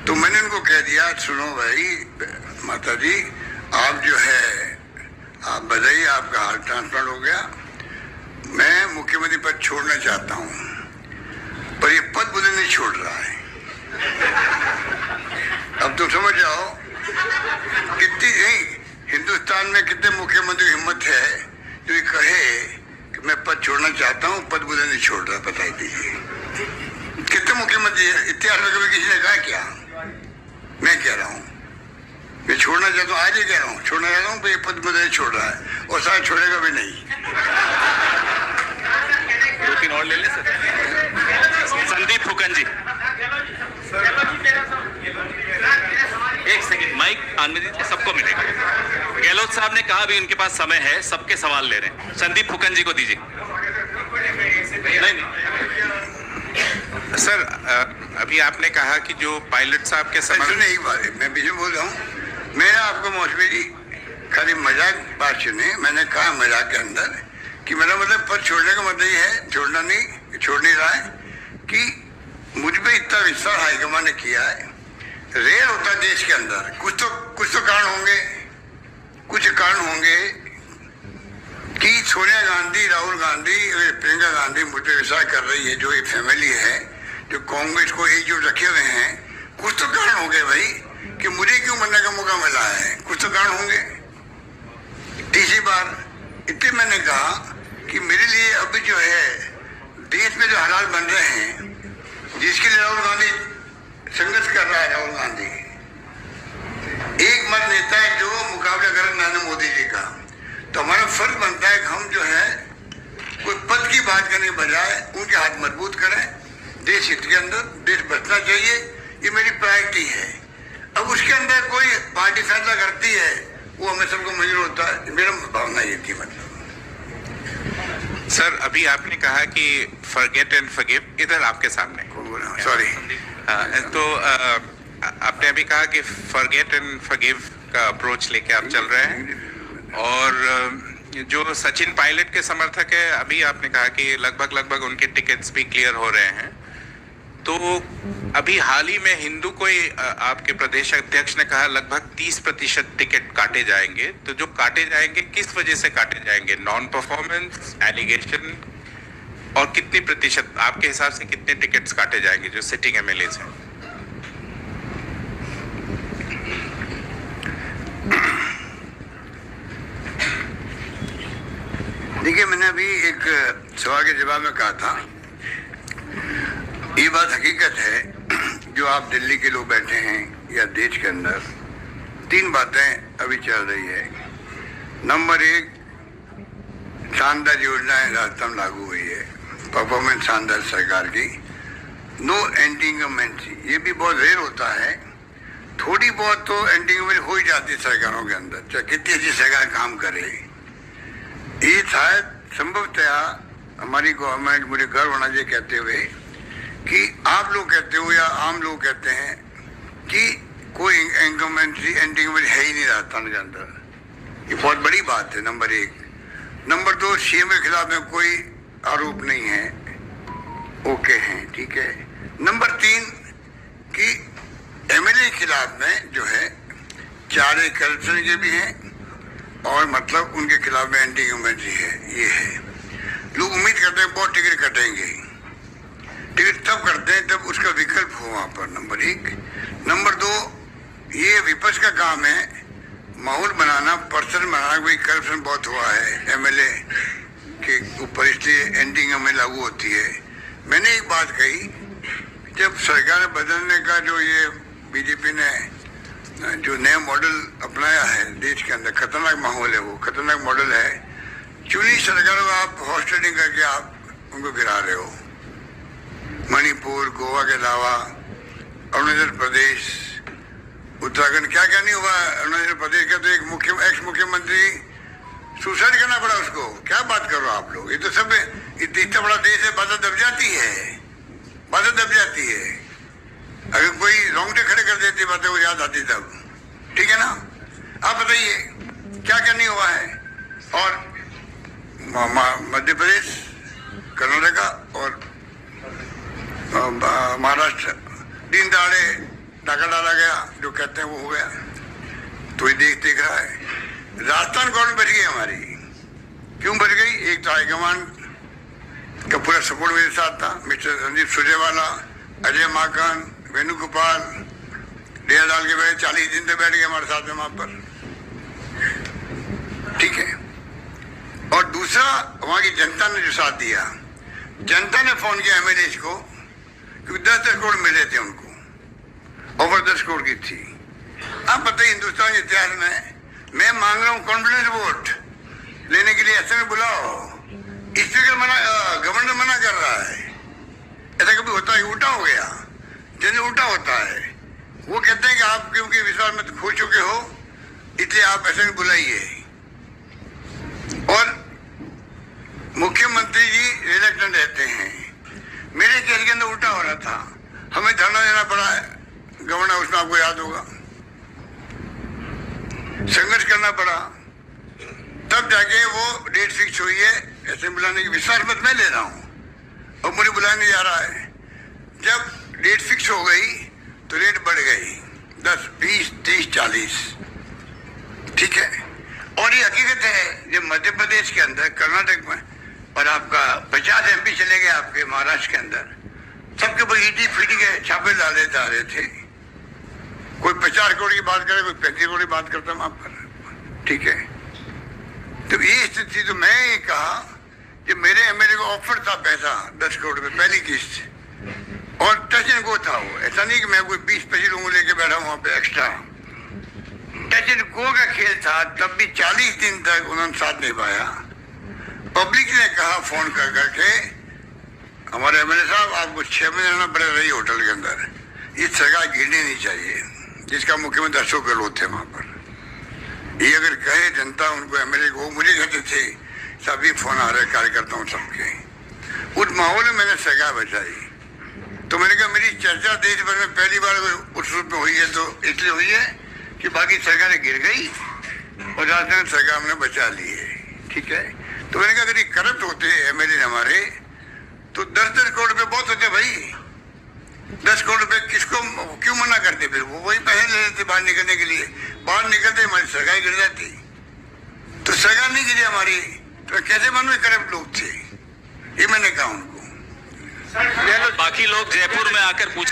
तो मैंने उनको कह दिया सुनो भाई माता जी, आप जो है आप बधाई, आपका हार्ट ट्रांसप्लांट हो गया। मैं मुख्यमंत्री पद छोड़ना चाहता हूँ, पर ये पद मुझे नहीं छोड़ रहा है। अब तुम समझ जाओ कितनी हिंदुस्तान में कितने मुख्यमंत्री हिम्मत है जो ये कहे कि मैं पद छोड़ना चाहता हूँ, पद मुझे नहीं छोड़ रहा। बताई दीजिए कितने मुख्यमंत्री है इतिहास में, कभी किसी ने कहा क्या? मैं कह रहा हूँ मैं छोड़ना चाहता हूँ, आज ही कह रहा हूँ छोड़ना चाहता हूँ, ये पद मुझे नहीं छोड़ रहा है और शायद छोड़ेगा भी नहीं। 2-3 और ले ले सर। संदीप फुकन जी, एक सेकंड, माइक आने दीजिए, सबको मिलेगा। गहलोत साहब ने कहा अभी उनके पास समय है, सबके सवाल ले रहे हैं। संदीप फुकन जी को दीजिए। नहीं सर, अभी आपने कहा कि जो पायलट साहब के समय नहीं बात मैं बीच में बोल रहा हूँ। मैं आपको मौसमी जी खाली मजाक बात सुने, मैंने कहा मजाक के अंदर कि मेरा मतलब पद छोड़ने का मतलब ये है, छोड़ नहीं रहा है कि मुझ पे इतना विश्वास हाईकमान ने किया है। रेयर होता है देश के अंदर, कुछ तो कारण होंगे कि सोनिया गांधी, राहुल गांधी, प्रियंका गांधी मुझ पे विश्वास कर रही है। जो ये फैमिली है जो कांग्रेस को एकजुट रखे हुए हैं, कुछ तो कारण होंगे भाई कि मुझे क्यों बनने का मौका मिला है, कुछ तो कारण होंगे। बार इतने मैंने कहा कि मेरे लिए अभी जो है देश में जो हालात बन रहे हैं, जिसके लिए राहुल गांधी संघर्ष कर रहा है, राहुल गांधी एक मत नेता है जो मुकाबला कर नरेंद्र मोदी जी का, तो हमारा फर्ज बनता है कि हम जो है कोई पद की बात करने के बजाय उनके हाथ मजबूत करें। देश हित के अंदर देश बचना चाहिए, ये मेरी प्रायोरिटी है। अब उसके अंदर कोई पार्टी फैसला करती है वो हमें सबको मंजूर होता है, मेरा भावना ये थी। मतलब सर अभी आपने कहा कि फॉरगेट एंड फॉरगिव, इधर आपके सामने सॉरी, तो आपने अभी कहा कि फॉरगेट एंड फॉरगिव का अप्रोच लेके आप चल रहे हैं, और जो सचिन पायलट के समर्थक है, अभी आपने कहा कि लगभग उनके टिकट्स भी क्लियर हो रहे हैं। तो अभी हाल ही में हिंदू कोई आपके प्रदेश अध्यक्ष ने कहा लगभग 30% टिकट काटे जाएंगे। तो जो काटे जाएंगे किस वजह से काटे जाएंगे? नॉन परफॉर्मेंस, एलिगेशन, और कितनी प्रतिशत आपके हिसाब से कितने टिकट्स काटे जाएंगे जो सिटिंग एमएलए हैं? देखिए, मैंने अभी एक सवाल के जवाब में कहा था, ये बात हकीकत है जो आप दिल्ली के लोग बैठे हैं या देश के अंदर, 3 बातें अभी चल रही है। नंबर 1, शानदार योजनाएं राजस्थान लागू हुई है, परफॉर्मेंस शानदार सरकार की। नो एंटी इनकम्बेंसी, ये भी बहुत रेयर होता है, थोड़ी बहुत तो एंटी इनकम्बेंसी हो ही जाती है सरकारों के अंदर, चाहे कितनी अच्छी सरकार काम करे। ये शायद संभवतया हमारी गवर्नमेंट, मुझे गर्व होना चाहिए कहते हुए कि आप लोग कहते हो या आम लोग कहते हैं कि कोई इनकम्बेंसी, एंटी इनकम्बेंसी है ही नहीं राजस्थान के अंदर। ये बहुत बड़ी बात है, नंबर 1। नंबर 2, सीएम के खिलाफ में कोई आरोप नहीं है, ओके हैं, ठीक है। नंबर 3 कि एमएलए के खिलाफ में जो है 4 करप्शन के भी हैं, और मतलब उनके खिलाफ में एंटी इनकम्बेंसी है, ये है। लोग उम्मीद करते हैं बहुत टिकट कटेंगे, टिकट तब करते हैं तब उसका विकल्प हो वहां पर, नंबर 1। नंबर 2, ये विपक्ष का काम है माहौल बनाना, पर्सन बनाना, कोई करप्शन बहुत हुआ है एमएलए के ऊपर, इसलिए एंटी इनकम्बेंसी लागू होती है। मैंने एक बात कही, जब सरकार बदलने का जो ये बीजेपी ने जो नया मॉडल अपनाया है देश के अंदर, खतरनाक माहौल है, वो खतरनाक मॉडल है। चुनी सरकारों को आप हॉर्स ट्रेडिंग करके आप उनको गिरा रहे हो। मणिपुर, गोवा के अलावा अरुणाचल प्रदेश, उत्तराखंड, क्या क्या नहीं हुआ। अरुणाचल प्रदेश का तो एक एक्स मुख्यमंत्री सुसाइड करना पड़ा उसको, क्या बात कर रहे हो आप लोग? ये तो सब इतना बड़ा देश है, बातें दब जाती है, बातें दब जाती है। अगर कोई रोंगटे खड़े कर देती बातें वो याद आती तब, ठीक है ना? आप बताइए क्या क्या नहीं हुआ है। और मध्य प्रदेश, कर्नाटका और महाराष्ट्र, दिन दहाड़े डाका डाला गया, जो कहते हैं वो हो गया, तो ये देख रहा है। राजस्थान गवर्नमेंट बच गई हमारी, क्यों बच गई? एक तो हाईकमान का पूरा सपोर्ट मेरे साथ था, मिस्टर संदीप सुरजेवाला, अजय माकन, वेणुगोपाल, डेरा डाल के बैठे, 40 दिन तक बैठ गए हमारे साथ में वहां पर, ठीक है। और दूसरा, वहां की जनता ने जो साथ दिया, जनता ने फोन किया एमएलए को, क्योंकि 10 करोड़ मिले थे उनको, ओवर 10 करोड़ की थी। आप बताइए हिंदुस्तान के इतिहास में मैं मांग रहा हूँ कॉन्फिडेंस वोट लेने के लिए, ऐसे में बुलाओ, स्पीकर मना, गवर्नर मना कर रहा है। ऐसा कभी होता है? उल्टा हो गया, जैसे उल्टा होता है। वो कहते हैं कि आप क्योंकि विश्वास में खो चुके हो इसलिए आप ऐसे में बुलाइए। और मुख्यमंत्री जी रिलेक्टेंट रहते हैं। मेरे केस के अंदर उल्टा हो रहा था, हमें धरना देना पड़ा है, गवर्नर उसमें आपको याद होगा, संघर्ष करना पड़ा, तब जाके वो डेट फिक्स हुई है। ऐसे बुलाने की विश्वास मत मैं ले रहा हूँ और मुझे बुलाने जा रहा है। जब डेट फिक्स हो गई तो रेट बढ़ गई 10, 20, 30, 40, ठीक है। और ये हकीकत है, जब मध्य प्रदेश के अंदर, कर्नाटक में, और आपका 50 एमपी चले गए आपके महाराष्ट्र के अंदर, सबके ऊपर ईटी फीटी के छापे डाले जा रहे थे। कोई 50 करोड़ की बात करे, कोई 35 करोड़ की बात करता वहां पर, ठीक है। तो ये स्थिति तो मैं ही कहा कि मेरे एमएलए को ऑफर था पैसा 10 करोड़ रुपए पहली किस्त और टच एंड गो था। वो ऐसा नहीं कि मैं कोई 20-25 लोगों लेके बैठा वहां पे एक्स्ट्रा, टच एंड गो का खेल था। तब भी 40 दिन तक उन्होंने साथ निभाया। पब्लिक ने कहा फोन कर करके हमारे एमएलए साहब आपको 6 महीने रहना पड़े रही होटल के अंदर, ये सरकार गिरनी नहीं चाहिए, जिसका मुख्यमंत्री अशोक गहलोत थे वहां पर। ये अगर कहे जनता उनको एमएलए को, मुझे कहते थे सभी फोन आ रहे कार्यकर्ताओं सबके, उस माहौल में मैंने सरकार बचाई। तो मैंने कहा मेरी चर्चा देश भर में पहली बार उस रूप में हुई है, तो इसलिए हुई है कि बाकी सरकारें गिर गई और राजस्थान सरकार हमने बचा ली है, ठीक है। तो मैंने कहा अगर ये करप्ट होते एमएलए हमारे तो 10-10 करोड़ रुपए बहुत होते भाई। 10 करोड़ रुपए किसको क्यों मना करते, फिर वो वही पैसे ले लेते बाहर निकलने के लिए। बाहर निकलते हमारी सरकार गिर जाती। तो सरकार नहीं गिरी हमारी, तो कैसे मालूम करप्ट लोग थे, ये मैंने कहा उनको। बाकी लोग जयपुर में आकर पूछ